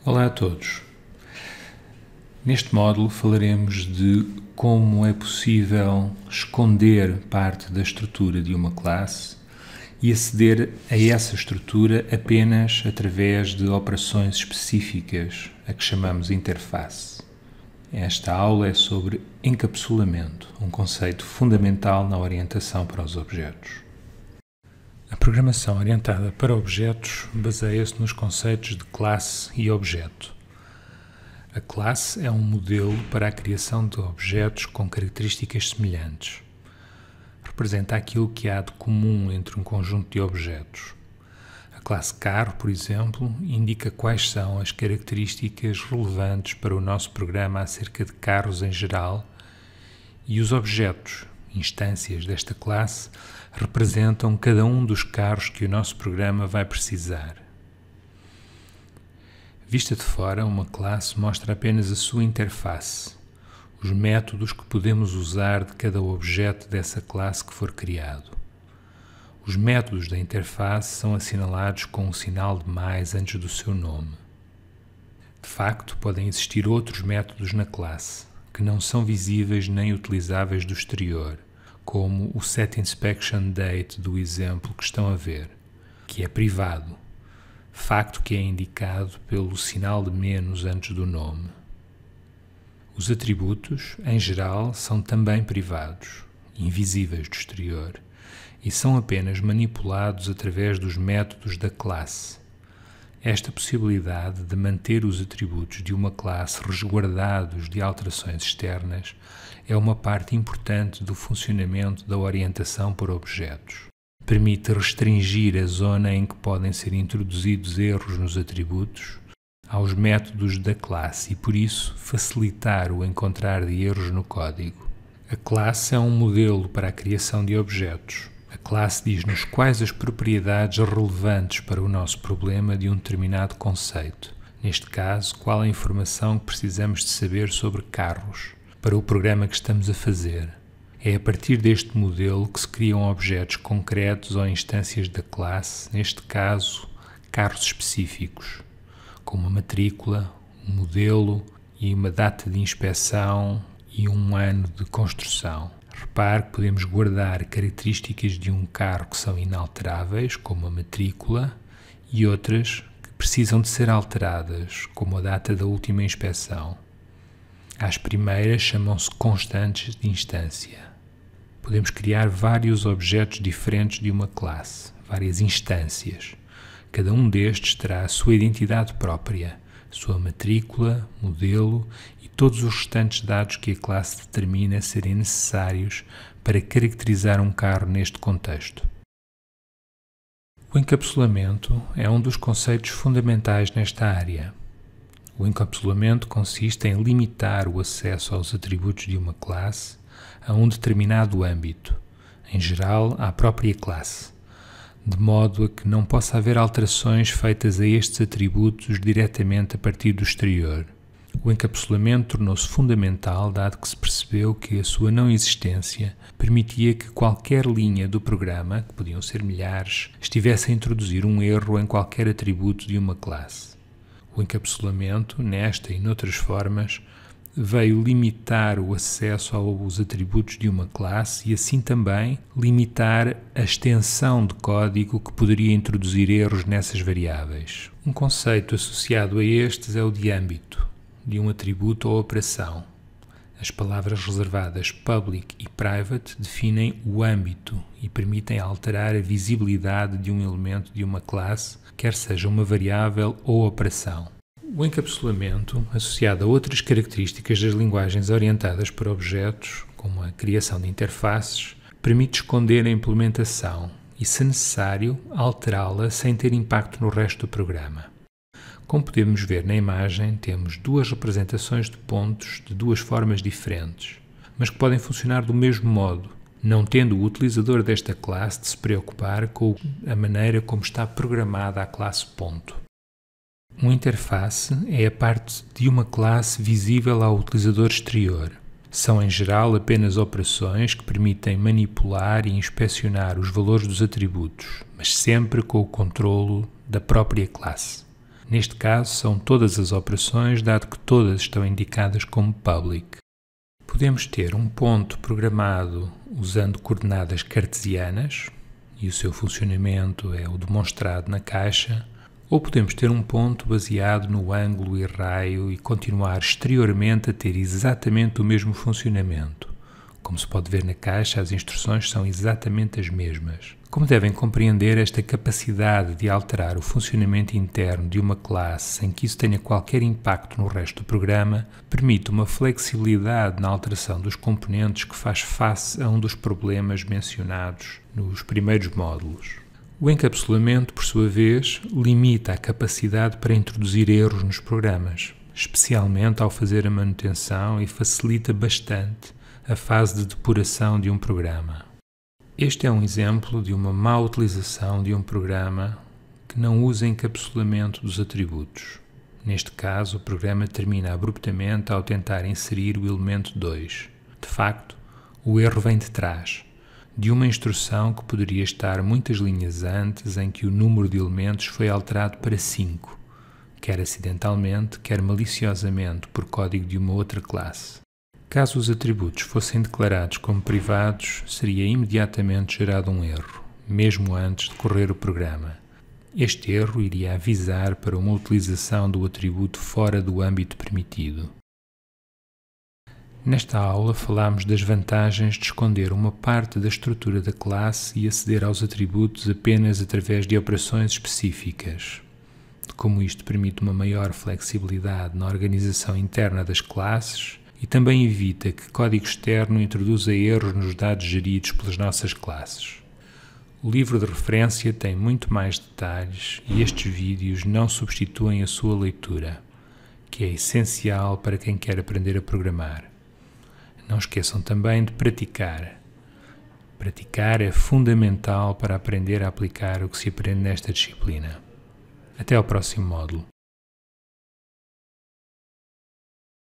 Olá a todos. Neste módulo falaremos de como é possível esconder parte da estrutura de uma classe e aceder a essa estrutura apenas através de operações específicas, a que chamamos interface. Esta aula é sobre encapsulamento, um conceito fundamental na orientação para os objetos. A programação orientada para objetos baseia-se nos conceitos de classe e objeto. A classe é um modelo para a criação de objetos com características semelhantes. Representa aquilo que há de comum entre um conjunto de objetos. A classe carro, por exemplo, indica quais são as características relevantes para o nosso programa acerca de carros em geral, e os objetos, instâncias desta classe, representam cada um dos carros que o nosso programa vai precisar. Vista de fora, uma classe mostra apenas a sua interface, os métodos que podemos usar de cada objeto dessa classe que for criado. Os métodos da interface são assinalados com um sinal de mais antes do seu nome. De facto, podem existir outros métodos na classe, que não são visíveis nem utilizáveis do exterior, como o setInspectionDate do exemplo que estão a ver, que é privado, facto que é indicado pelo sinal de menos antes do nome. Os atributos, em geral, são também privados, invisíveis do exterior, e são apenas manipulados através dos métodos da classe. Esta possibilidade de manter os atributos de uma classe resguardados de alterações externas é uma parte importante do funcionamento da orientação por objetos. Permite restringir a zona em que podem ser introduzidos erros nos atributos aos métodos da classe e, por isso, facilitar o encontrar de erros no código. A classe é um modelo para a criação de objetos. A classe diz-nos quais as propriedades relevantes para o nosso problema de um determinado conceito. Neste caso, qual a informação que precisamos de saber sobre carros para o programa que estamos a fazer. É a partir deste modelo que se criam objetos concretos ou instâncias da classe, neste caso, carros específicos, como uma matrícula, um modelo e uma data de inspeção e um ano de construção. Repare que podemos guardar características de um carro que são inalteráveis, como a matrícula, e outras que precisam de ser alteradas, como a data da última inspeção. As primeiras chamam-se constantes de instância. Podemos criar vários objetos diferentes de uma classe, várias instâncias. Cada um destes terá a sua identidade própria, sua matrícula, modelo e todos os restantes dados que a classe determina serem necessários para caracterizar um carro neste contexto. O encapsulamento é um dos conceitos fundamentais nesta área. O encapsulamento consiste em limitar o acesso aos atributos de uma classe a um determinado âmbito, em geral à própria classe, de modo a que não possa haver alterações feitas a estes atributos diretamente a partir do exterior. O encapsulamento tornou-se fundamental dado que se percebeu que a sua não existência permitia que qualquer linha do programa, que podiam ser milhares, estivesse a introduzir um erro em qualquer atributo de uma classe. O encapsulamento, nesta e noutras formas, veio limitar o acesso aos atributos de uma classe e assim também limitar a extensão de código que poderia introduzir erros nessas variáveis. Um conceito associado a estes é o de âmbito, de um atributo ou operação. As palavras reservadas public e private definem o âmbito e permitem alterar a visibilidade de um elemento de uma classe, quer seja uma variável ou operação. O encapsulamento, associado a outras características das linguagens orientadas para objetos, como a criação de interfaces, permite esconder a implementação e, se necessário, alterá-la sem ter impacto no resto do programa. Como podemos ver na imagem, temos duas representações de pontos de duas formas diferentes, mas que podem funcionar do mesmo modo, não tendo o utilizador desta classe de se preocupar com a maneira como está programada a classe ponto. Uma interface é a parte de uma classe visível ao utilizador exterior. São, em geral, apenas operações que permitem manipular e inspecionar os valores dos atributos, mas sempre com o controlo da própria classe. Neste caso, são todas as operações, dado que todas estão indicadas como public. Podemos ter um ponto programado usando coordenadas cartesianas, e o seu funcionamento é o demonstrado na caixa, ou podemos ter um ponto baseado no ângulo e raio e continuar exteriormente a ter exatamente o mesmo funcionamento. Como se pode ver na caixa, as instruções são exatamente as mesmas. Como devem compreender, esta capacidade de alterar o funcionamento interno de uma classe sem que isso tenha qualquer impacto no resto do programa, permite uma flexibilidade na alteração dos componentes que faz face a um dos problemas mencionados nos primeiros módulos. O encapsulamento, por sua vez, limita a capacidade para introduzir erros nos programas, especialmente ao fazer a manutenção, e facilita bastante a fase de depuração de um programa. Este é um exemplo de uma má utilização de um programa que não usa encapsulamento dos atributos. Neste caso, o programa termina abruptamente ao tentar inserir o elemento 2. De facto, o erro vem de trás, de uma instrução que poderia estar muitas linhas antes, em que o número de elementos foi alterado para 5, quer acidentalmente, quer maliciosamente, por código de uma outra classe. Caso os atributos fossem declarados como privados, seria imediatamente gerado um erro, mesmo antes de correr o programa. Este erro iria avisar para uma utilização do atributo fora do âmbito permitido. Nesta aula falámos das vantagens de esconder uma parte da estrutura da classe e aceder aos atributos apenas através de operações específicas, de como isto permite uma maior flexibilidade na organização interna das classes e também evita que código externo introduza erros nos dados geridos pelas nossas classes. O livro de referência tem muito mais detalhes e estes vídeos não substituem a sua leitura, que é essencial para quem quer aprender a programar. Não esqueçam também de praticar. Praticar é fundamental para aprender a aplicar o que se aprende nesta disciplina. Até ao próximo módulo.